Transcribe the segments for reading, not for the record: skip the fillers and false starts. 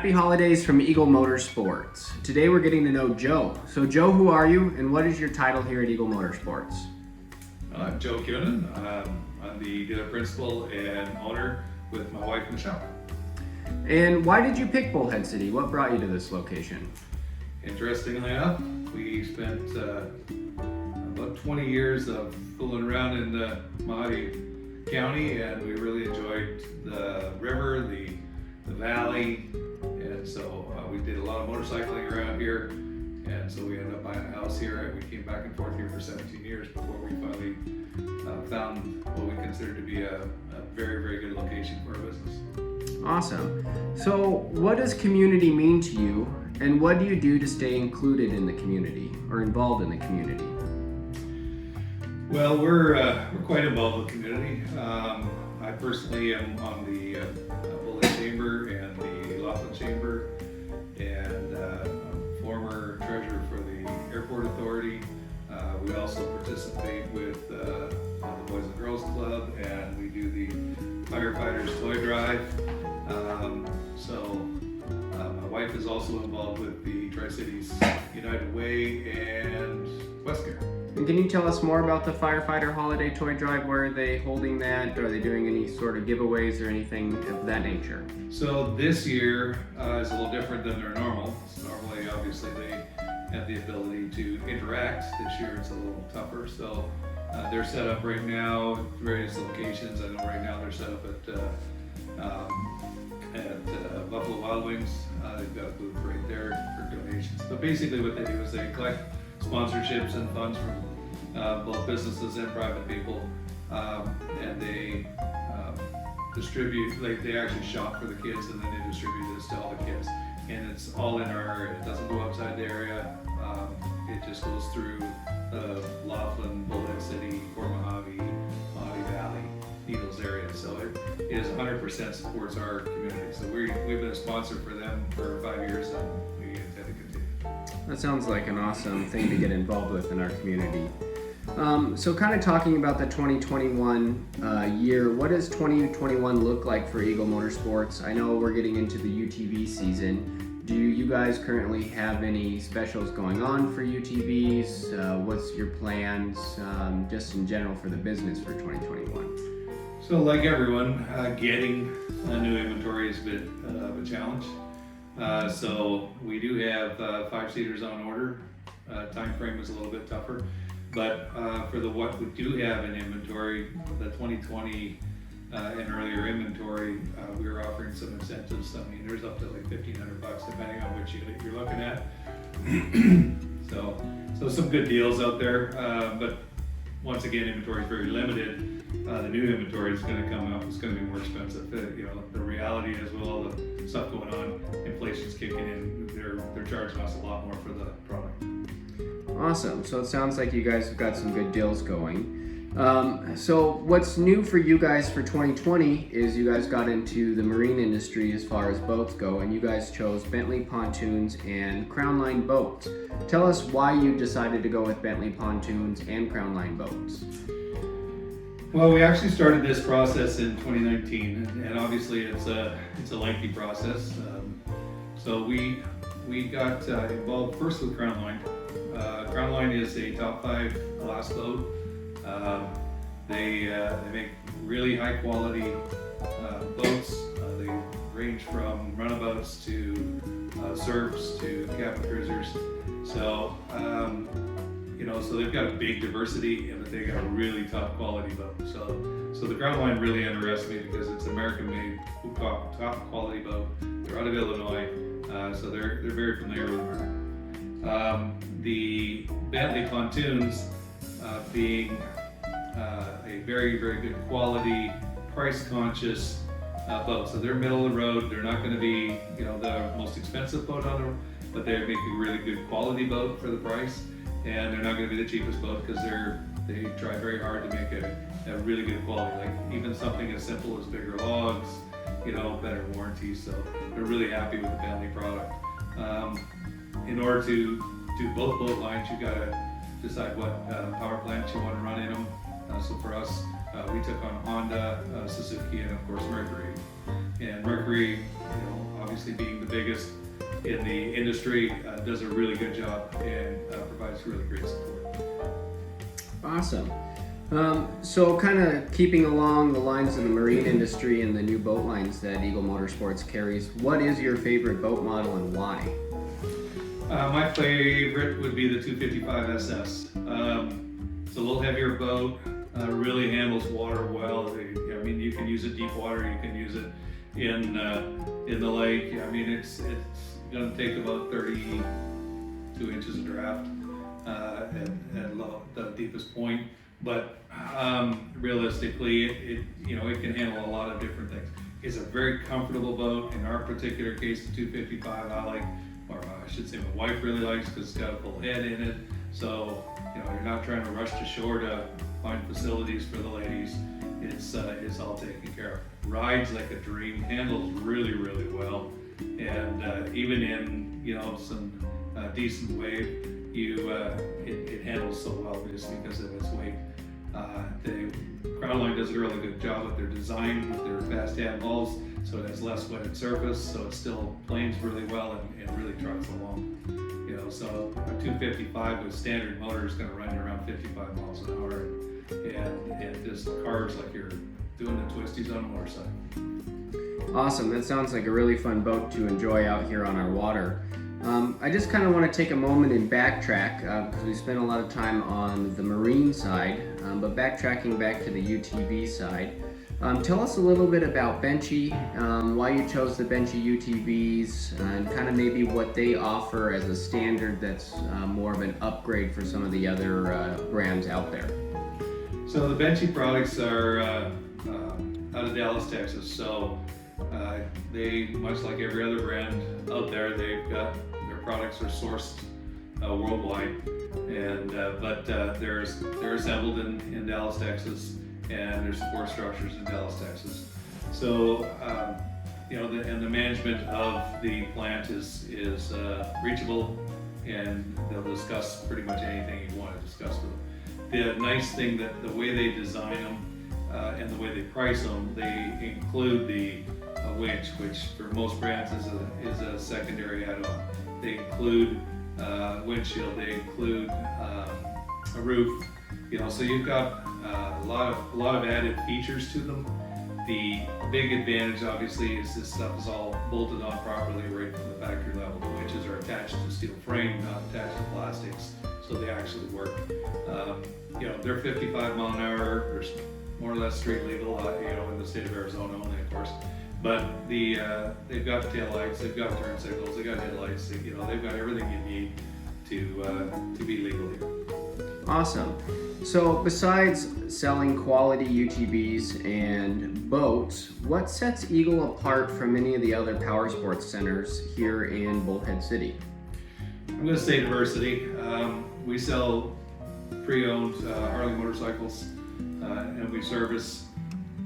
Happy holidays from Eagle Motorsports. Today we're getting to know Joe. So Joe, who are you and what is your title here at Eagle Motorsports? I'm Joe Kunin. I'm the dealer principal and owner with my wife, Michelle. And why did you pick Bullhead City? What brought you to this location? Interestingly enough, we spent about 20 years of fooling around in the Mojave County, and we really enjoyed the river, the valley, and so we did a lot of motorcycling around here, and so we ended up buying a house here, and we came back and forth here for 17 years before we finally found what we consider to be a very, very good location for our business. Awesome. So what does community mean to you, and what do you do to stay included in the community or involved in the community? Well, we're quite involved with the community. I personally am on the Bullhead Chamber and the Laughlin Chamber, and I'm former treasurer for the Airport Authority. We also participate with the Boys and Girls Club, and we do the Firefighters Toy Drive. My wife is also involved with the Tri-Cities United Way and Westcare. And can you tell us more about the Firefighter Holiday Toy Drive? Where are they holding that? Are they doing any sort of giveaways or anything of that nature? So this year is a little different than their normal. So normally, obviously, they have the ability to interact. This year it's a little tougher. So they're set up right now at various locations. I know right now they're set up at Buffalo Wild Wings. They've got a booth right there for donations. But basically what they do is they collect sponsorships and funds from both businesses and private people, and they distribute, like they actually shop for the kids and then they distribute this to all the kids. And it's all in our area. It doesn't go outside the area. It just goes through Laughlin, Bullhead City, Fort Mojave, Mojave Valley, Eagles area. So it is 100% supports our community. So we've been a sponsor for them for 5 years, and we intend to continue. That sounds like an awesome thing to get involved with in our community. So kind of talking about the 2021 year, what does 2021 look like for Eagle Motorsports? I know we're getting into the UTV season. Do you guys currently have any specials going on for UTVs? What's your plans just in general for the business for 2021? So like everyone, getting a new inventory is a bit of a challenge. So we do have 5-seaters on order. Time frame is a little bit tougher, but for what we do have in inventory, the 2020 and earlier inventory, we are offering some incentives. I mean, there's up to like $1,500 depending on which unit you're looking at. so some good deals out there, but once again, inventory is very limited. The new inventory is going to come out. It's going to be more expensive. The reality is, with all the stuff going on, inflation's kicking in. They're charging us a lot more for the product. Awesome. So it sounds like you guys have got some good deals going. So what's new for you guys for 2020 is you guys got into the marine industry as far as boats go, and you guys chose Bentley pontoons and Crownline boats. Tell us why you decided to go with Bentley pontoons and Crownline boats. Well, we actually started this process in 2019, and obviously it's a lengthy process. So we got involved first with Crownline. Crownline is a top 5 glass boat. They make really high quality boats. They range from runabouts to surfs to cabin cruisers. So so they've got a big diversity, but they got a really top quality boat. So the Crownline really interests me because it's American-made, top quality boat. They're out of Illinois, so they're very familiar with them. The Bentley pontoons being a very, very good quality, price-conscious boat. So they're middle of the road. They're not going to be, the most expensive boat on them, but they make a really good quality boat for the price. And they're not going to be the cheapest boat because they try very hard to make a really good quality. Like even something as simple as bigger logs, better warranties. So they're really happy with the Bentley product. In order to do both boat lines, you got to decide what power plants you want to run in them. So for us, we took on Honda, Suzuki, and of course Mercury. And Mercury, obviously being the biggest in the industry, does a really good job and provides really great support. Awesome. So kind of keeping along the lines of the marine industry and the new boat lines that Eagle Motorsports carries, what is your favorite boat model and why? My favorite would be the 255 SS. It's a little heavier boat, really handles water well. I mean, you can use it deep water, you can use it in the lake. I mean, it's going to take about 32 inches of draft at the deepest point. But realistically, it can handle a lot of different things. It's a very comfortable boat. In our particular case, the 255 I like, or I should say my wife really likes, because it's got a full head in it. So you're not trying to rush to shore to find facilities for the ladies. It's all taken care of. Rides like a dream, handles really, really well, and even in some decent wave, it handles so well just because of its weight. Crownline does a really good job with their design, with their fast handles, so it has less wetted surface, so it still planes really well and really trucks along. So a 255 with standard motor is going to run you around 55 miles an hour, and just carves like you're doing the twisties on a motorcycle. Awesome. That sounds like a really fun boat to enjoy out here on our water. I just kind of want to take a moment and backtrack because we spent a lot of time on the marine side, but backtracking back to the UTV side. Tell us a little bit about Bennche, why you chose the Bennche UTVs, and kind of maybe what they offer as a standard that's more of an upgrade for some of the other brands out there. So the Bennche products are out of Dallas, Texas. So they, much like every other brand out there, they've got their products are sourced worldwide, and but they're assembled in Dallas, Texas, and their support structures in Dallas, Texas. So the management of the plant is reachable, and they'll discuss pretty much anything you want to discuss with them. The nice thing that the way they design them and the way they price them, they include the winch, which for most brands is a secondary add-on. They include windshield, they include a roof, so you've got a lot of added features to them. The big advantage obviously is this stuff is all bolted on properly right from the factory level. The winches are attached to steel frame, not attached to plastics, so they actually work. They're 55 mile an hour, they're more or less street legal, in the state of Arizona only, of course. But they've got tail lights, they've got turn signals, they've got headlights, they've got everything you need to be legal here. Awesome. So besides selling quality UTVs and boats, what sets Eagle apart from any of the other power sports centers here in Bullhead City? I'm going to say diversity. We sell pre-owned Harley motorcycles, and we service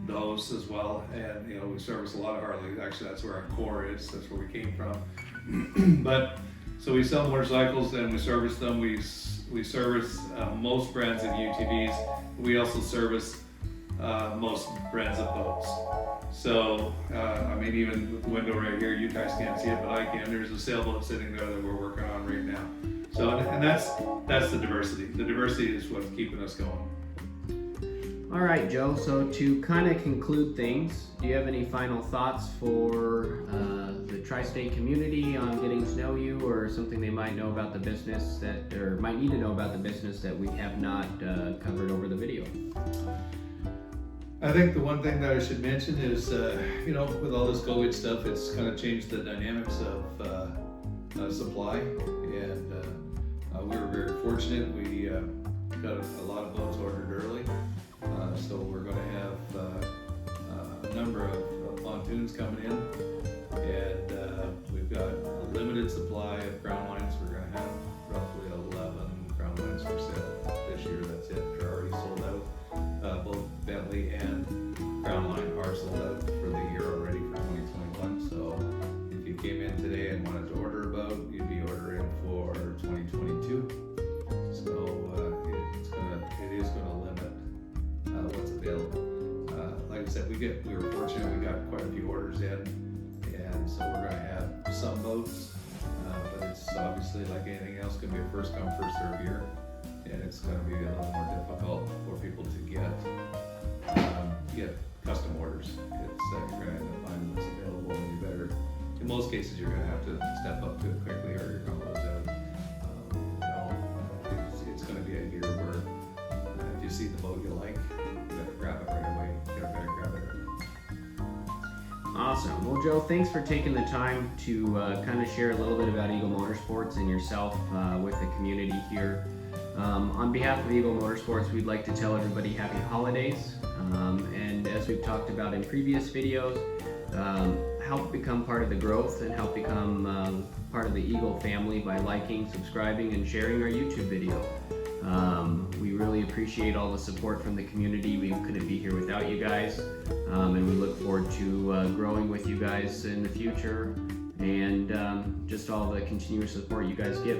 those as well. And we service a lot of Harley. Actually, that's where our core is. That's where we came from. But so we sell motorcycles and we service them. We service most brands of UTVs. We also service most brands of boats. So, even with the window right here, you guys can't see it, but I can. There's a sailboat sitting there that we're working on right now. So, and that's the diversity. The diversity is what's keeping us going. All right, Joe. So to kind of conclude things, do you have any final thoughts for the tri-state community on getting to know you, or something they might know about the business or might need to know about the business that we have not covered over the video? I think the one thing that I should mention is, with all this COVID stuff, it's kind of changed the dynamics of supply, and we were very fortunate. We got a lot of boats ordered early, so we're going to have a number of pontoons coming in, and we've got a limited supply of Crownlines. We're going to have roughly 11 Crownlines for sale this year. That's it. They're already sold out. Both Bentley and Crownline are sold out for the year already for 2021. So if you came in today and wanted to order a boat, you'd be ordering for 2022. So it is going to limit what's available. Like I said, we were fortunate. We got quite a few orders in, and and so we're gonna have some boats, but it's obviously like anything else, gonna be a first come, first serve year, and it's gonna be a little more difficult for people to get custom orders. It's you're gonna end up finding what's available, and you better, in most cases, you're gonna have to step up to it quickly, or you're gonna lose out. It's gonna be a year where if you see the boat you like, you better grab it right away. You better grab it right away. Awesome. Well, Joe, thanks for taking the time to kind of share a little bit about Eagle Motorsports and yourself with the community here. On behalf of Eagle Motorsports, we'd like to tell everybody happy holidays. And as we've talked about in previous videos, help become part of the growth and help become part of the Eagle family by liking, subscribing, and sharing our YouTube video. We really appreciate all the support from the community. We couldn't be here without you guys, and we look forward to growing with you guys in the future, and just all the continuous support you guys give.